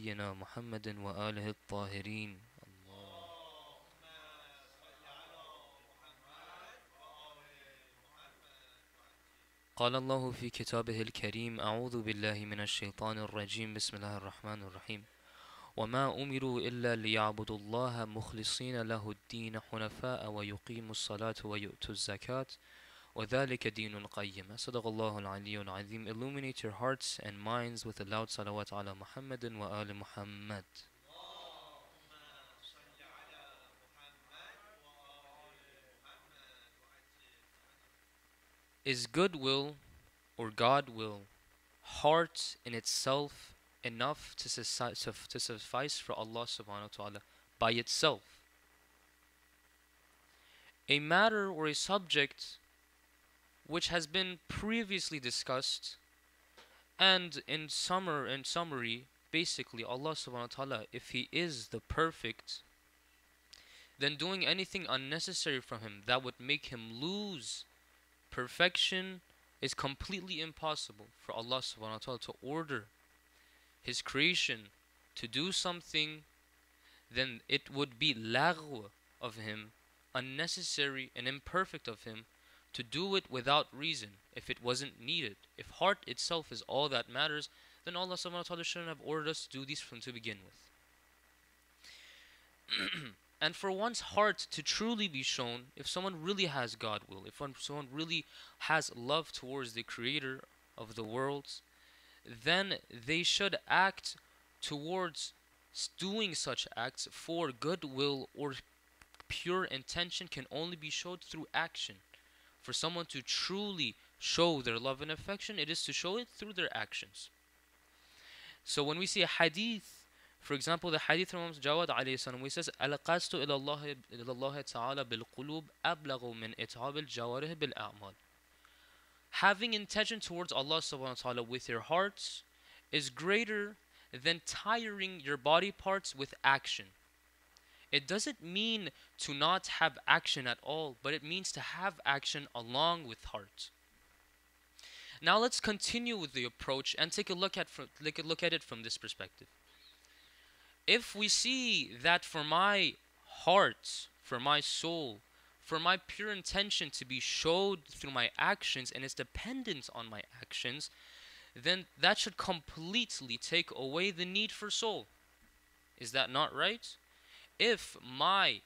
نبينا محمد وآله الطاهرين. قال الله في كتابه الكريم: أعوذ بالله من الشيطان الرجيم، بسم الله الرحمن الرحيم. وما أمروا إلا ليعبدوا الله مخلصين له الدين حنفاء ويقيموا الصلاة ويؤتوا الزكاة وذلك دين القيم. صدق الله العلي العظيم. Illuminate your hearts and minds with a loud salawat ala Muhammadin wa ali Muhammad. Is goodwill or Godwill, heart in itself, enough to suffice for Allah subhanahu wa ta'ala by itself? A matter or a subject which has been previously discussed, and in summary, basically Allah subhanahu wa ta'ala, if He is the perfect, then doing anything unnecessary from Him that would make Him lose perfection is completely impossible. For Allah subhanahu wa ta'ala to order His creation to do something, then it would be lagh of Him, unnecessary and imperfect of Him, to do it without reason if it wasn't needed. If heart itself is all that matters, then Allah subhanahu wa ta'ala shouldn't have ordered us to do these from to begin with. And for one's heart to truly be shown, if someone really has Godwill, if someone really has love towards the Creator of the worlds, then they should act towards doing such acts. For goodwill or pure intention can only be showed through action. For someone to truly show their love and affection, it is to show it through their actions. So when we see a hadith, for example, the hadith from Jawad alayhi salam, we says, Al-qastu ila Allah ta'ala bil-qulub ablagu min it'ab al-jawarih bil-a'mal. Having intention towards Allah subhanahu wa ta'ala with your hearts is greater than tiring your body parts with action. It doesn't mean to not have action at all, but it means to have action along with heart. Now let's continue with the approach and take a look at it from this perspective. If we see that for my heart, for my soul, for my pure intention to be showed through my actions and is dependent on my actions, then that should completely take away the need for soul. Is that not right? If my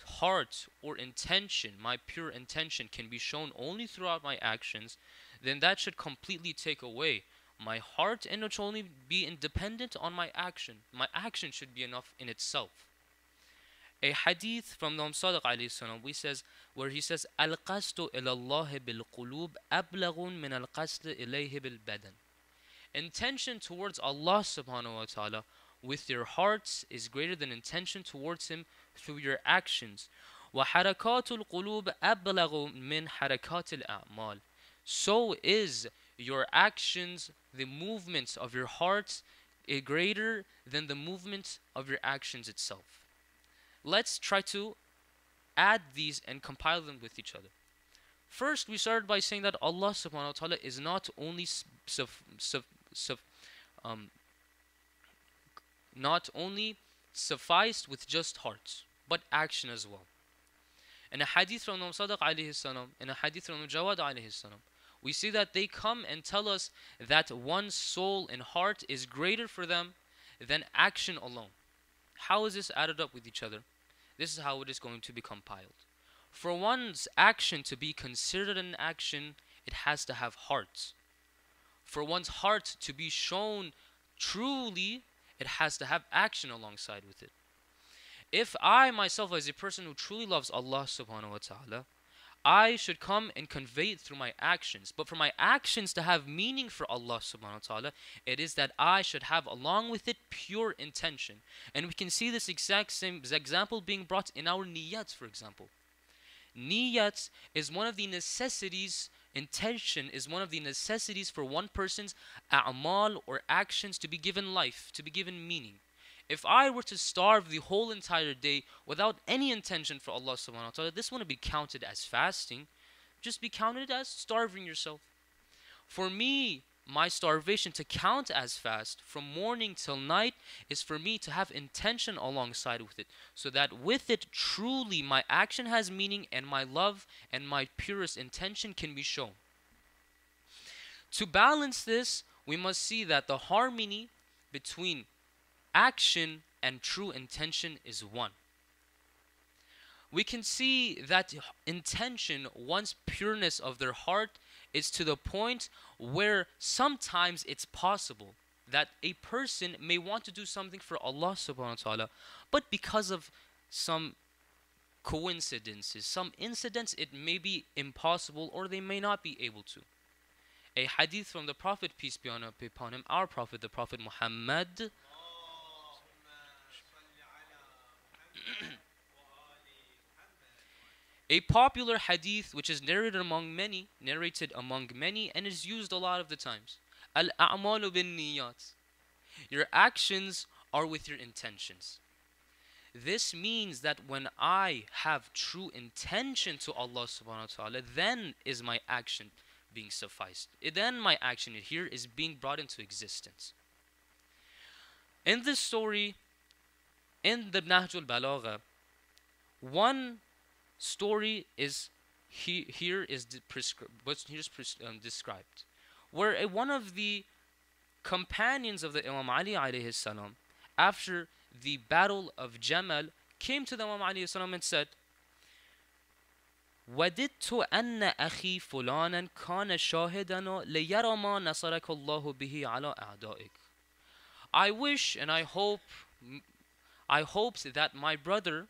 heart or intention, my pure intention, can be shown only throughout my actions, then that should completely take away my heart, and it should only be independent on my action. My action should be enough in itself. A hadith from the Sadiq alayhi salam, where he says, Al-qasdu ila Allah bil-qulub ablagun min al-qasd ilayhi bil-badan. Intention towards Allah subhanahu wa ta'ala with your hearts is greater than intention towards Him through your actions. وَحَرَكَاتُ الْقُلُوبِ أَبْلَغُ مِنْ حَرَكَاتِ الْأَعْمَالِ. So is your actions, the movements of your hearts, greater than the movement of your actions itself. Let's try to add these and compile them with each other. First, we started by saying that Allah subhanahu wa ta'ala is not only not only sufficed with just hearts, but action as well. In a hadith from Sadiq alayhi salam, in a hadith from Jawad alayhi salam, we see that they come and tell us that one's soul and heart is greater for them than action alone. How is this added up with each other? This is how it is going to be compiled. For one's action to be considered an action, it has to have heart. For one's heart to be shown truly, it has to have action alongside with it. If I myself, as a person who truly loves Allah subhanahu wa ta'ala, I should come and convey it through my actions. But for my actions to have meaning for Allah subhanahu wa ta'ala, it is that I should have along with it pure intention. And we can see this exact same example being brought in our niyats, for example. Niyats is one of the necessities, intention is one of the necessities for one person's a'mal or actions to be given life, to be given meaning. If I were to starve the whole entire day without any intention for Allah subhanahu wa ta'ala, this wouldn't be counted as fasting, just be counted as starving yourself. For me, my starvation to count as fast from morning till night is for me to have intention alongside with it, so that with it truly my action has meaning and my love and my purest intention can be shown. To balance this, we must see that the harmony between action and true intention is one. We can see that intention, one's pureness of their heart, is to the point where sometimes it's possible that a person may want to do something for Allah subhanahu wa ta'ala, but because of some coincidences, some incidents, it may be impossible or they may not be able to. A hadith from the Prophet, peace be upon him, our Prophet, the Prophet Muhammad, a popular hadith which is narrated among many, and is used a lot of the times. Al-a'malu bin niyat. Your actions are with your intentions. This means that when I have true intention to Allah subhanahu wa ta'ala, then is my action being sufficed. Then my action here is being brought into existence. In this story, in the Nahjul Balagha, one story is described, where one of the companions of the Imam Ali alayhi salam, after the battle of Jamal, came to the Imam alayhi salam and said, وَدِدْتُ أَنَّ أَخِي فُلَانًا كَانَ شَاهِدًا لِيَرَى مَا نَصَرَكَ اللَّهُ بِهِ عَلَى أَعْدَائِكَ. I wish and I hoped that my brother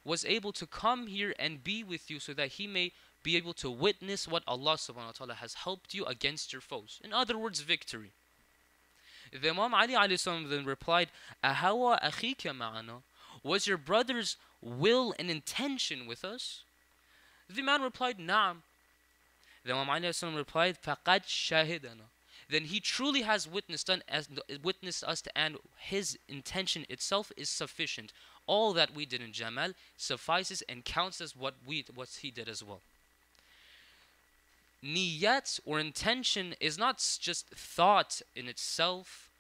was able to come here and be with you, so that he may be able to witness what Allah subhanahu wa ta'ala has helped you against your foes. In other words, victory. The Imam Ali alayhi salam then replied, أَهَوَى أَخِيكَ مَعَنَا. Was your brother's will and intention with us? The man replied, نعم. The Imam Ali alayhi salam replied, فَقَدْ شَهِدَنَا. Then he truly has witnessed us, and his intention itself is sufficient. All that we did in Jamal suffices and counts as what he did as well. Niyat, or intention, is not just thought in itself,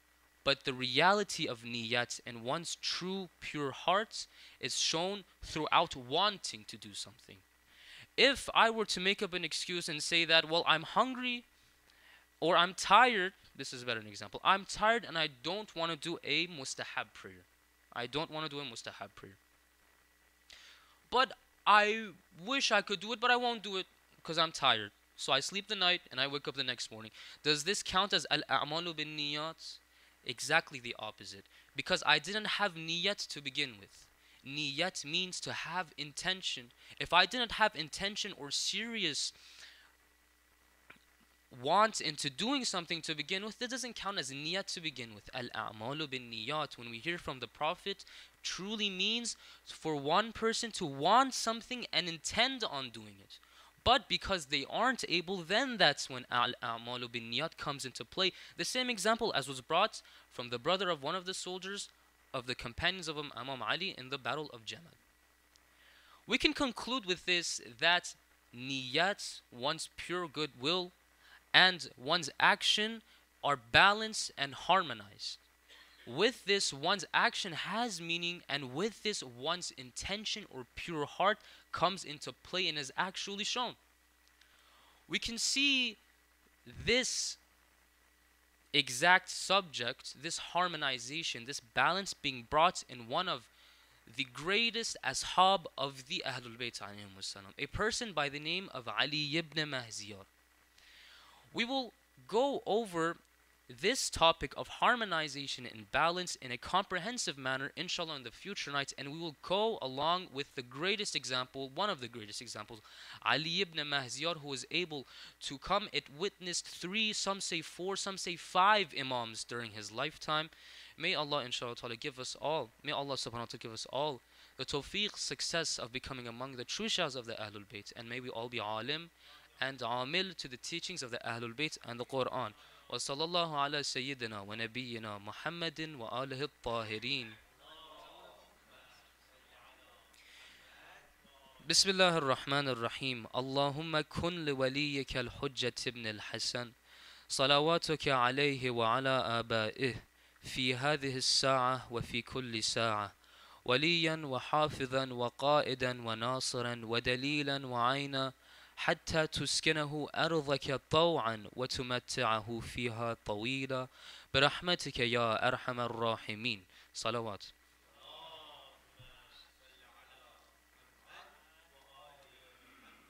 but the reality of niyat and one's true pure heart is shown throughout wanting to do something. If I were to make up an excuse and say that, well, I'm hungry or I'm tired, this is a better example. I'm tired and I don't want to do a mustahab prayer. I don't want to do a mustahab prayer. But I wish I could do it, but I won't do it because I'm tired. So I sleep the night and I wake up the next morning. Does this count as al-a'malu bin niyat? Exactly the opposite. Because I didn't have niyat to begin with. Niyat means to have intention. If I didn't have intention or serious want into doing something to begin with, that doesn't count as niyat to begin with. Al-a'malu bin niyat, when we hear from the Prophet, truly means for one person to want something and intend on doing it. But because they aren't able, then that's when al-a'malu bin niyat comes into play. The same example as was brought from the brother of one of the soldiers of the companions of Imam Ali in the battle of Jamal. We can conclude with this that niyat, one's pure goodwill, and one's action are balanced and harmonized. With this, one's action has meaning, and with this, one's intention or pure heart comes into play and is actually shown. We can see this exact subject, this harmonization, this balance being brought in one of the greatest ashab of the Ahlul Bayt, a person by the name of Ali ibn Mahziyar. We will go over this topic of harmonization and balance in a comprehensive manner, inshallah, in the future nights, and we will go along with the greatest example, one of the greatest examples, Ali ibn Mahziyar, who was able to come. It witnessed 3, some say 4, some say 5 imams during his lifetime. May Allah, inshallah ta'ala, give us all, may Allah subhanahu wa ta'ala give us all the tawfiq, success of becoming among the true shahs of the Ahlul Bayt, and may we all be alim and amil to the teachings of the Ahlul Bayt and the Quran. وصلى الله على سيدنا ونبينا محمد وآله الطاهرين. بسم الله الرحمن الرحيم. اللهم كن لوليك الحجة ابن الحسن صلواتك عليه وعلى آبائه في هذه الساعة وفي كل ساعة، وليا وحافظا وقائدا وناصرا ودليلا وعينا، حتى تسكنه أرضك طوعا وتمتعه فيها طويلا، برحمتك يا أرحم الراحمين. صلوات.